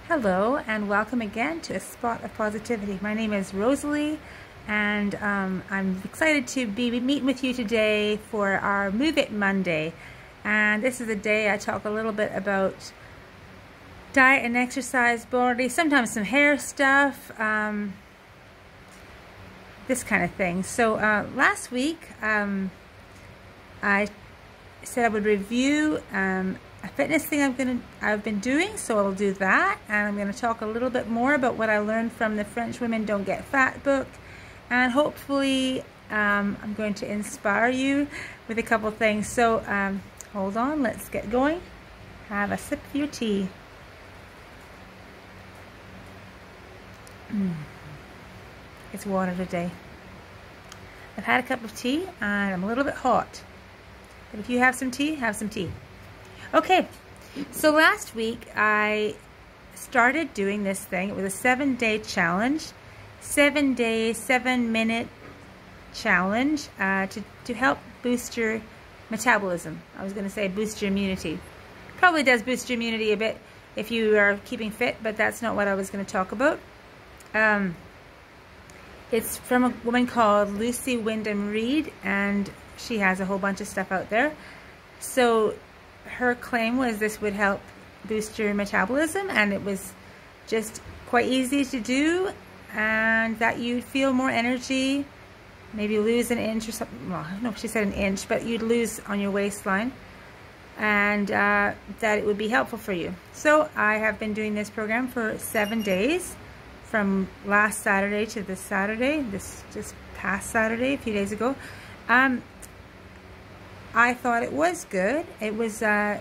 Hello and welcome again to A Spot of Positivity. My name is Rosalie and I'm excited to be meeting with you today for our Move It Monday. And this is a day I talk a little bit about diet and exercise, body, sometimes some hair stuff, this kind of thing. So last week I said I would review a fitness thing I've been doing, so I'll do that, and I'm going to talk a little bit more about what I learned from the French Women Don't Get Fat book, and hopefully I'm going to inspire you with a couple things. So hold on, let's get going. Have a sip of your tea. It's water today. I've had a cup of tea and I'm a little bit hot, but if you have some tea, have some tea. Okay, so last week I started doing this thing. It was a 7-day challenge, 7-day, 7-minute challenge to help boost your metabolism. I was going to say boost your immunity. Probably does boost your immunity a bit if you are keeping fit, but that's not what I was going to talk about. It's from a woman called Lucy Wyndham Reed, and she has a whole bunch of stuff out there. So her claim was this would help boost your metabolism, and it was just quite easy to do, and that you'd feel more energy, maybe lose an inch or something. Well, I don't know if she said an inch, but you'd lose on your waistline, and that it would be helpful for you. So I have been doing this program for 7 days, from last Saturday to this Saturday, this just past Saturday, a few days ago. I thought it was good. It was a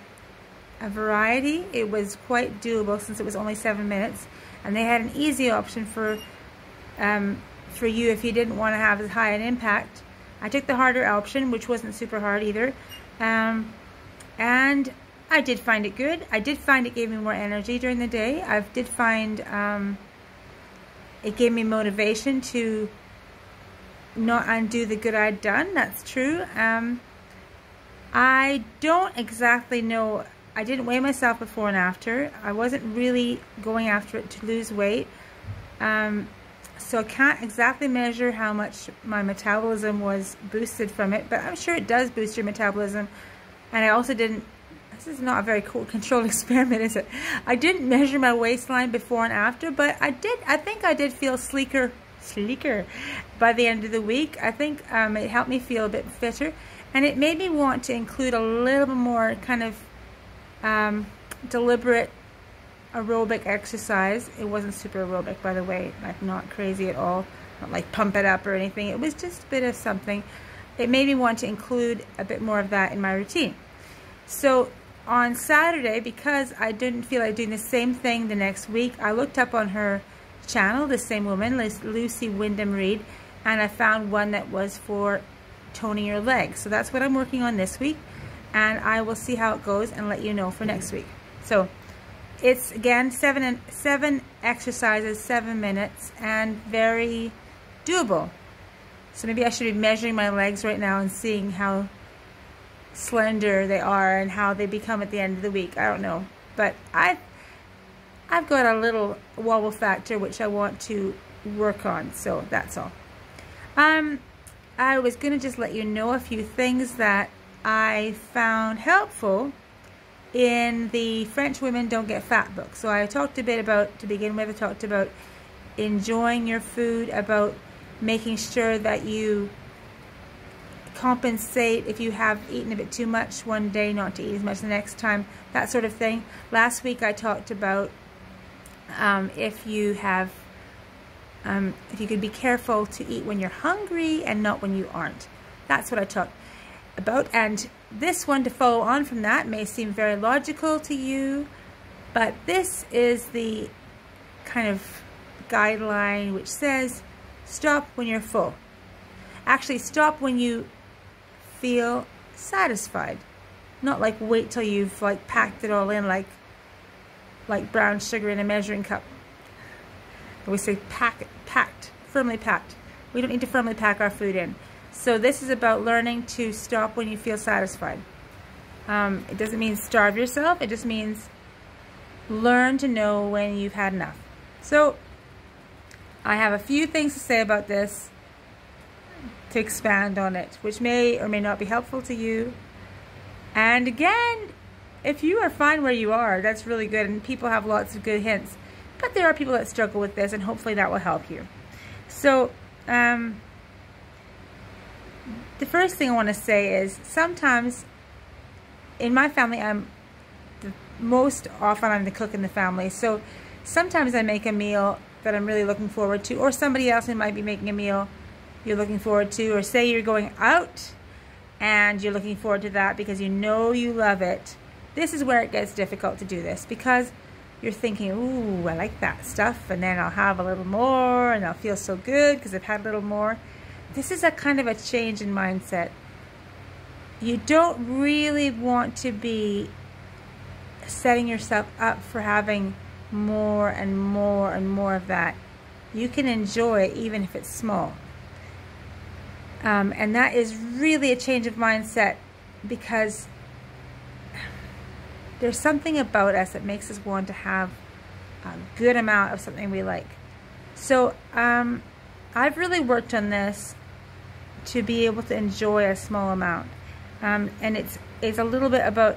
variety. It was quite doable since it was only 7 minutes, and they had an easy option for you if you didn't want to have as high an impact. I took the harder option, which wasn't super hard either, and I did find it good. I did find it gave me more energy during the day. I did find it gave me motivation to not undo the good I'd done. That's true. I don't exactly know. I didn't weigh myself before and after. I wasn't really going after it to lose weight. So I can't exactly measure how much my metabolism was boosted from it, but I'm sure it does boost your metabolism. And I also didn't, this is not a very cool controlled experiment, is it? I didn't measure my waistline before and after, but I think I did feel sleeker by the end of the week. I think it helped me feel a bit fitter. And it made me want to include a little bit more kind of deliberate aerobic exercise. It wasn't super aerobic, by the way, like not crazy at all, not like pump it up or anything. It was just a bit of something. It made me want to include a bit more of that in my routine. So on Saturday, because I didn't feel like doing the same thing the next week, I looked up on her channel, the same woman, Lucy Wyndham Reed, and I found one that was for toning your legs. So that's what I'm working on this week, and I will see how it goes and let you know for next week. So it's again seven exercises, 7 minutes, and very doable. So maybe I should be measuring my legs right now and seeing how slender they are and how they become at the end of the week. I don't know, but I've got a little wobble factor which I want to work on, so that's all. I was going to just let you know a few things that I found helpful in the French Women Don't Get Fat book. So I talked a bit about, to begin with, I talked about enjoying your food, about making sure that you compensate if you have eaten a bit too much one day, not to eat as much the next time, that sort of thing. Last week I talked about if you could be careful to eat when you're hungry and not when you aren't. That's what I talked about. And this one, to follow on from that, may seem very logical to you, but this is the kind of guideline which says stop when you're full. Actually, stop when you feel satisfied. Not like wait till you've like packed it all in like brown sugar in a measuring cup. We say packed, firmly packed. We don't need to firmly pack our food in. So this is about learning to stop when you feel satisfied. It doesn't mean starve yourself. It just means learn to know when you've had enough. So I have a few things to say about this to expand on it, which may or may not be helpful to you. And again, if you are fine where you are, that's really good, and people have lots of good hints. But there are people that struggle with this, and hopefully that will help you. So the first thing I want to say is, sometimes in my family, most often I'm the cook in the family. So sometimes I make a meal that I'm really looking forward to, or somebody else who might be making a meal you're looking forward to, or say you're going out and you're looking forward to that because you know you love it. This is where it gets difficult to do this, because you're thinking, ooh, I like that stuff, and then I'll have a little more and I'll feel so good because I've had a little more. This is a kind of a change in mindset. You don't really want to be setting yourself up for having more and more and more of that. You can enjoy it even if it's small. And that is really a change of mindset, because there's something about us that makes us want to have a good amount of something we like. So I've really worked on this to be able to enjoy a small amount. And it's a little bit about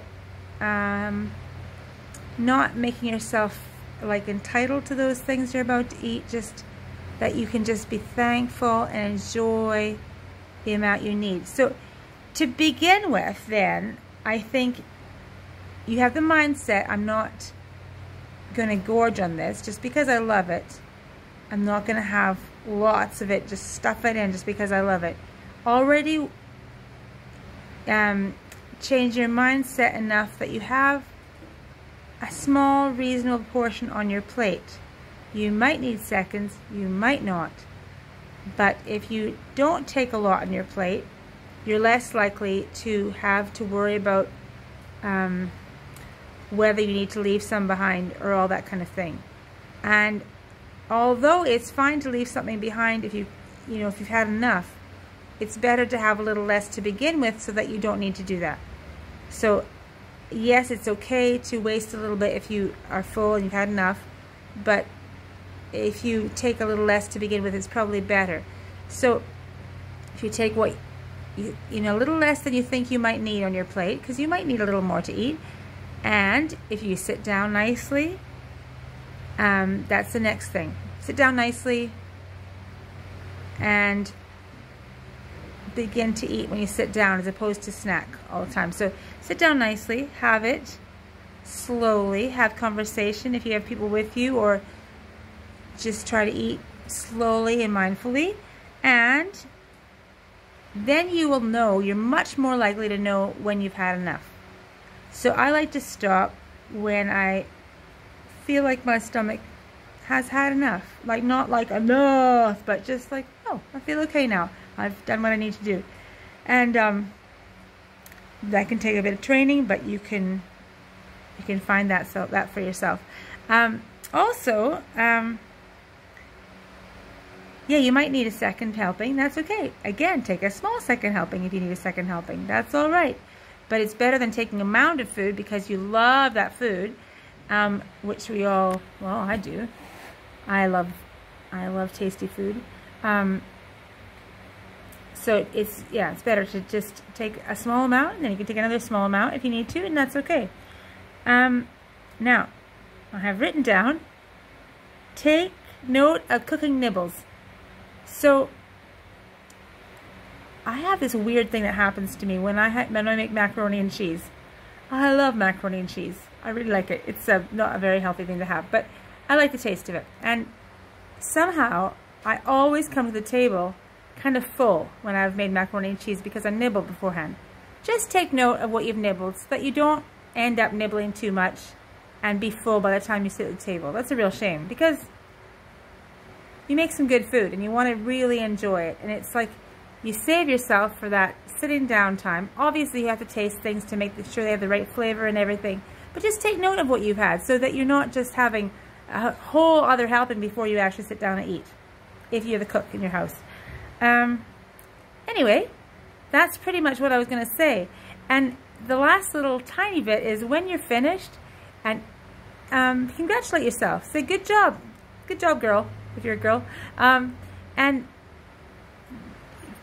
not making yourself like entitled to those things you're about to eat, just that you can just be thankful and enjoy the amount you need. So to begin with, then, I think you have the mindset, I'm not going to gorge on this just because I love it. I'm not going to have lots of it, just stuff it in just because I love it. Already change your mindset enough that you have a small, reasonable portion on your plate. You might need seconds, you might not. But if you don't take a lot on your plate, you're less likely to have to worry about whether you need to leave some behind or all that kind of thing. And although it's fine to leave something behind if if you've had enough, it's better to have a little less to begin with so that you don't need to do that. So yes, it's okay to waste a little bit if you are full and you've had enough, but if you take a little less to begin with, it's probably better. So if you take what a little less than you think you might need on your plate, because you might need a little more to eat, and if you sit down nicely, that's the next thing. Sit down nicely and begin to eat when you sit down, as opposed to snack all the time. So sit down nicely, have it slowly, have conversation if you have people with you, or just try to eat slowly and mindfully, and then you will know, you're much more likely to know when you've had enough. So I like to stop when I feel like my stomach has had enough. Like, not like enough, but just like, oh, I feel okay now. I've done what I need to do. And that can take a bit of training, but you can find that for yourself. Yeah, you might need a second helping. That's okay. Again, take a small second helping if you need a second helping. That's all right. But it's better than taking a mound of food because you love that food, which we all, well, I do. I love tasty food. So it's better to just take a small amount, and then you can take another small amount if you need to, and that's okay. Now, I have written down, take note of cooking nibbles. So I have this weird thing that happens to me when I make macaroni and cheese. I love macaroni and cheese. I really like it. It's not a very healthy thing to have, but I like the taste of it. And somehow I always come to the table kind of full when I've made macaroni and cheese because I nibbled beforehand. Just take note of what you've nibbled so that you don't end up nibbling too much and be full by the time you sit at the table. That's a real shame, because you make some good food and you want to really enjoy it, and it's like you save yourself for that sitting down time. Obviously you have to taste things to make sure they have the right flavor and everything, but just take note of what you've had so that you're not just having a whole other helping before you actually sit down and eat, if you're the cook in your house. Anyway, that's pretty much what I was going to say. And the last little tiny bit is, when you're finished, and congratulate yourself. Say, good job, girl, if you're a girl, and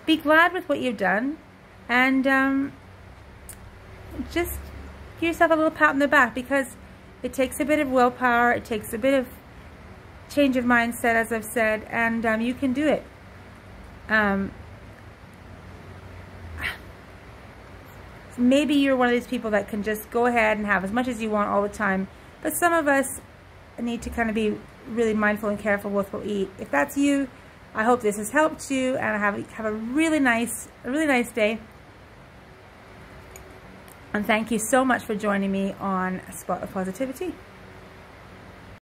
be glad with what you've done, and just give yourself a little pat on the back, because it takes a bit of willpower, it takes a bit of change of mindset, as I've said, and you can do it. Maybe you're one of these people that can just go ahead and have as much as you want all the time, but some of us need to kind of be really mindful and careful with what we eat. If that's you, I hope this has helped you, and have a really nice day. And thank you so much for joining me on Spot of Positivity.